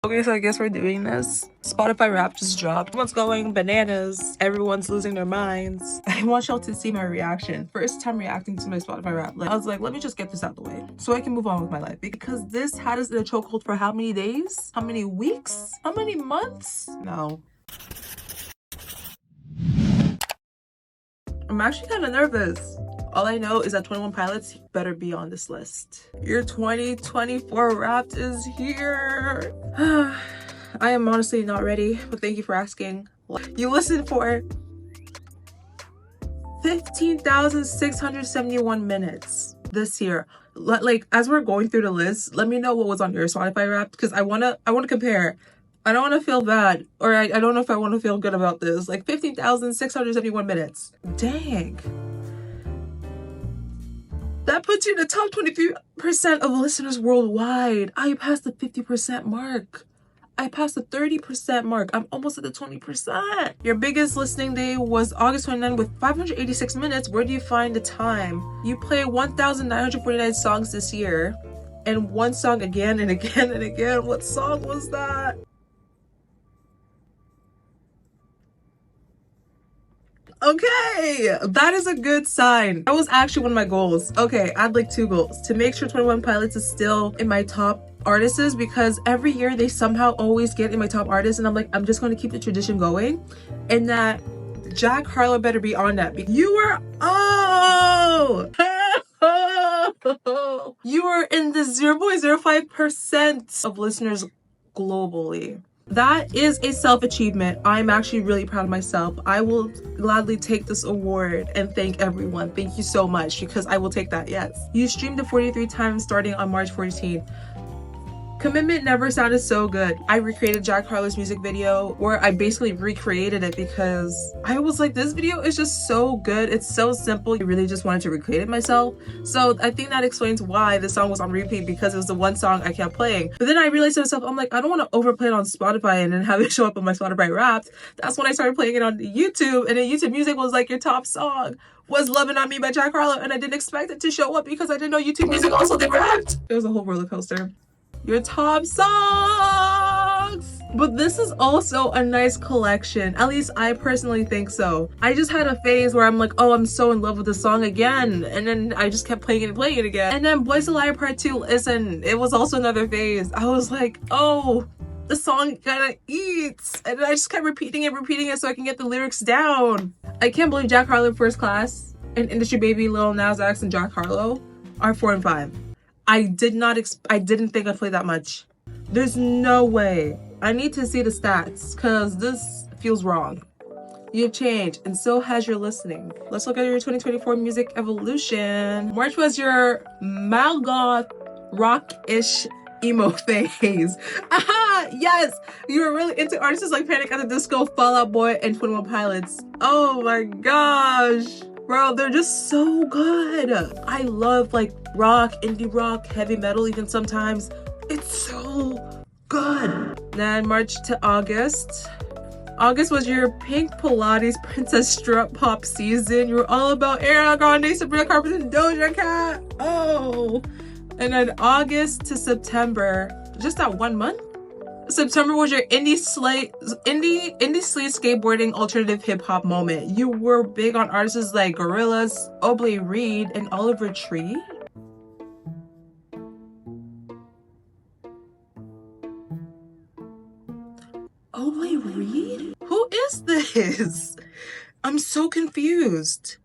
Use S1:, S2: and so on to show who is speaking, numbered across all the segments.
S1: Okay, so I guess we're doing this. Spotify rap just dropped. Everyone's going bananas. Everyone's losing their minds. I want y'all to see my reaction. First time reacting to my Spotify rap. Like, I was like, let me just get this out the way so I can move on with my life. Because this had us in a chokehold for how many days? How many weeks? How many months? No. I'm actually kind of nervous. All I know is that 21 Pilots better be on this list. Your 2024 Wrapped is here. I am honestly not ready, but thank you for asking. You listened for 15,671 minutes this year. Like, as we're going through the list, let me know what was on your Spotify Wrapped, because I wanna compare. I don't want to feel bad, or I don't know if I want to feel good about this. Like 15,671 minutes. Dang. That puts you in the top 23% of listeners worldwide. I passed the 50% mark. I passed the 30% mark. I'm almost at the 20%. Your biggest listening day was August 29 with 586 minutes. Where do you find the time? You play 1,949 songs this year, and one song again and again and again. What song was that? Okay, that is a good sign. That was actually one of my goals. Okay, I had like 2 goals. To make sure 21 Pilots is still in my top artists, because every year they somehow always get in my top artists, and I'm like, I'm just going to keep the tradition going. And that Jack Harlow better be on that. You were, you were in the 0.05% of listeners globally. That is a self-achievement. I'm actually really proud of myself. I will gladly take this award and thank everyone. Thank you so much, because I will take that, yes. You streamed it 43 times starting on March 14. Commitment never sounded so good. I recreated Jack Harlow's music video, where I basically recreated it because I was like, this video is just so good. It's so simple. I really just wanted to recreate it myself. So I think that explains why the song was on repeat, because it was the one song I kept playing. But then I realized to myself, I'm like, I don't want to overplay it on Spotify and then have it show up on my Spotify Wrapped. That's when I started playing it on YouTube, and then YouTube Music was like, your top song was Lovin' On Me by Jack Harlow, and I didn't expect it to show up because I didn't know YouTube Music also did Wrapped. It was a whole roller coaster. Your top songs. But this is also a nice collection. At least I personally think so. I just had a phase where I'm like, oh, I'm so in love with the song again. And then I just kept playing it and playing it again. And then Boys a Liar Part 2, listen, it was also another phase. I was like, oh, the song kinda eats. And I just kept repeating it so I can get the lyrics down. I can't believe Jack Harlow First Class and Industry Baby, Lil Nas X, and Jack Harlow are 4 and 5. I didn't think I'd play that much. There's no way. I need to see the stats, because this feels wrong. You've changed, and so has your listening. Let's look at your 2024 music evolution. March was your Malgoth rock-ish emo phase. Aha! Yes! You were really into artists like Panic at the Disco, Fall Out Boy, and 21 Pilots. Oh my gosh! Bro, they're just so good. I love like rock, indie rock, heavy metal even sometimes. It's so good. Then March to August. August was your Pink Pilates Princess Strut Pop season. You were all about Ariana Grande, Sabrina Carpenter, and Doja Cat. Oh. And then August to September, just that 1 month? September was your indie sleigh skateboarding alternative hip hop moment. You were big on artists like Gorillaz, Oblé Reed, and Oliver Tree. Oblé Reed? Who is this? I'm so confused.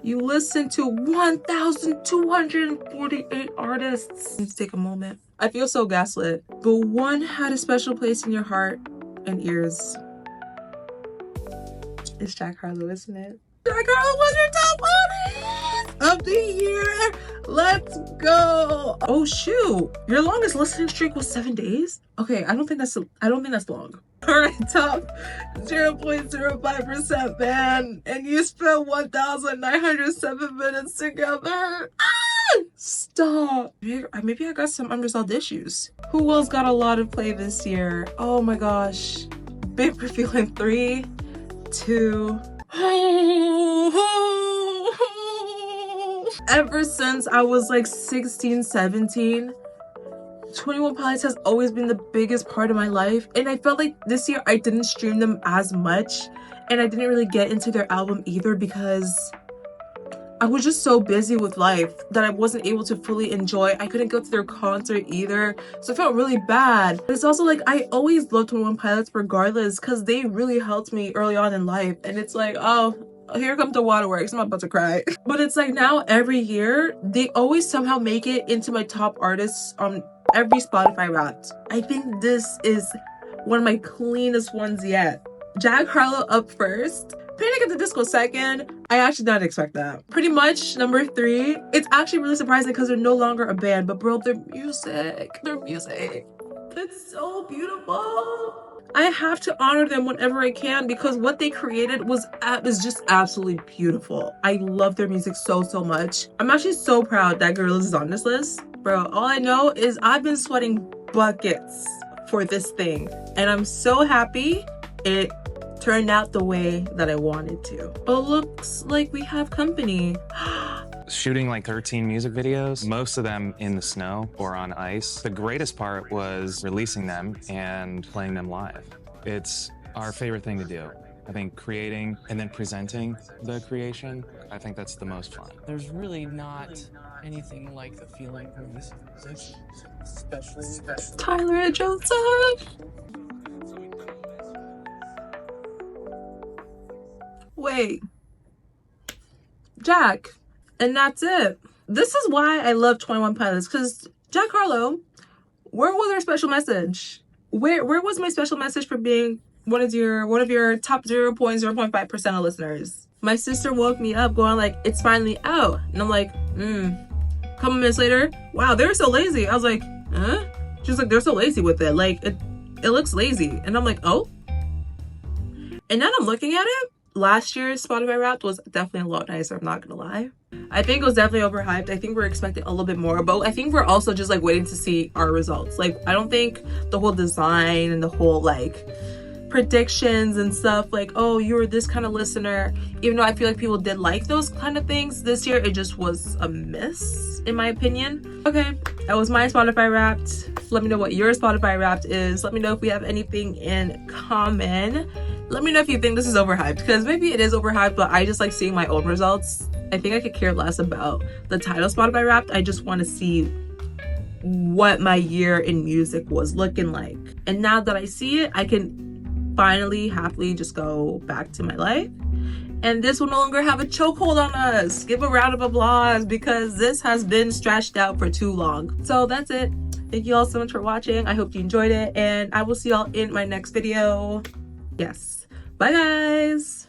S1: You listen to 1,248 artists. Let's take a moment. I feel so gaslit, but one had a special place in your heart and ears. It's Jack Harlow, isn't it? Jack Harlow was your top artist of the year. Let's go. Oh shoot, your longest listening streak was 7 days. Okay, I don't think that's long. All right, top 0.05%, man, and you spent 1,907 minutes together. Stop. Maybe I got some unresolved issues. Who else got a lot of play this year? Oh my gosh. Big reveal in 3, 2. Ever since I was like 16, 17, 21 Pilots has always been the biggest part of my life, and I felt like this year I didn't stream them as much, and I didn't really get into their album either because I was just so busy with life that I wasn't able to fully enjoy. I couldn't go to their concert either, so I felt really bad. But it's also like I always loved 21 Pilots regardless because they really helped me early on in life, and it's like, oh, here comes the waterworks. I'm about to cry. But it's like now every year they always somehow make it into my top artists on every Spotify Wrapped. I think this is one of my cleanest ones yet. Jack Harlow up first, Panic at the Disco second. I actually didn't expect that. Pretty much number 3. It's actually really surprising because they're no longer a band, but bro, their music, it's so beautiful. I have to honor them whenever I can because what they created is just absolutely beautiful. I love their music so much. I'm actually so proud that Gorillaz is on this list. Bro, all I know is I've been sweating buckets for this thing, and I'm so happy it turned out the way that I wanted to. But it looks like we have company.
S2: Shooting like 13 music videos, most of them in the snow or on ice. The greatest part was releasing them and playing them live. It's our favorite thing to do. I think creating and then presenting the creation, I think that's the most fun.
S3: There's really not anything like the feeling of this music, especially
S1: Tyler Joseph. Wait, Jack, and that's it. This is why I love 21 Pilots, because Jack Harlow, where was our special message? Where was my special message for being one of your top 0.05% of listeners? My sister woke me up going like, it's finally out, and I'm like, a couple minutes later, wow, they're so lazy. I was like, huh? She's like, they're so lazy with it, like it looks lazy, and I'm like, oh. And now I'm looking at it. Last year's Spotify Wrapped was definitely a lot nicer, I'm not gonna lie. I think it was definitely overhyped. I think we're expecting a little bit more, but I think we're also just like waiting to see our results. Like, I don't think the whole design and the whole like predictions and stuff like, oh, you were this kind of listener, even though I feel like people did like those kind of things this year, it just was a miss in my opinion. Okay, that was my Spotify Wrapped. Let me know what your Spotify Wrapped is. Let me know if we have anything in common. Let me know if you think this is overhyped, because maybe it is overhyped, but I just like seeing my own results. I think I could care less about the title Spotify Wrapped. I just want to see what my year in music was looking like. And now that I see it, I can finally happily just go back to my life. And this will no longer have a chokehold on us. Give a round of applause, because this has been stretched out for too long. So that's it. Thank you all so much for watching. I hope you enjoyed it, and I will see y'all in my next video. Yes. Bye guys.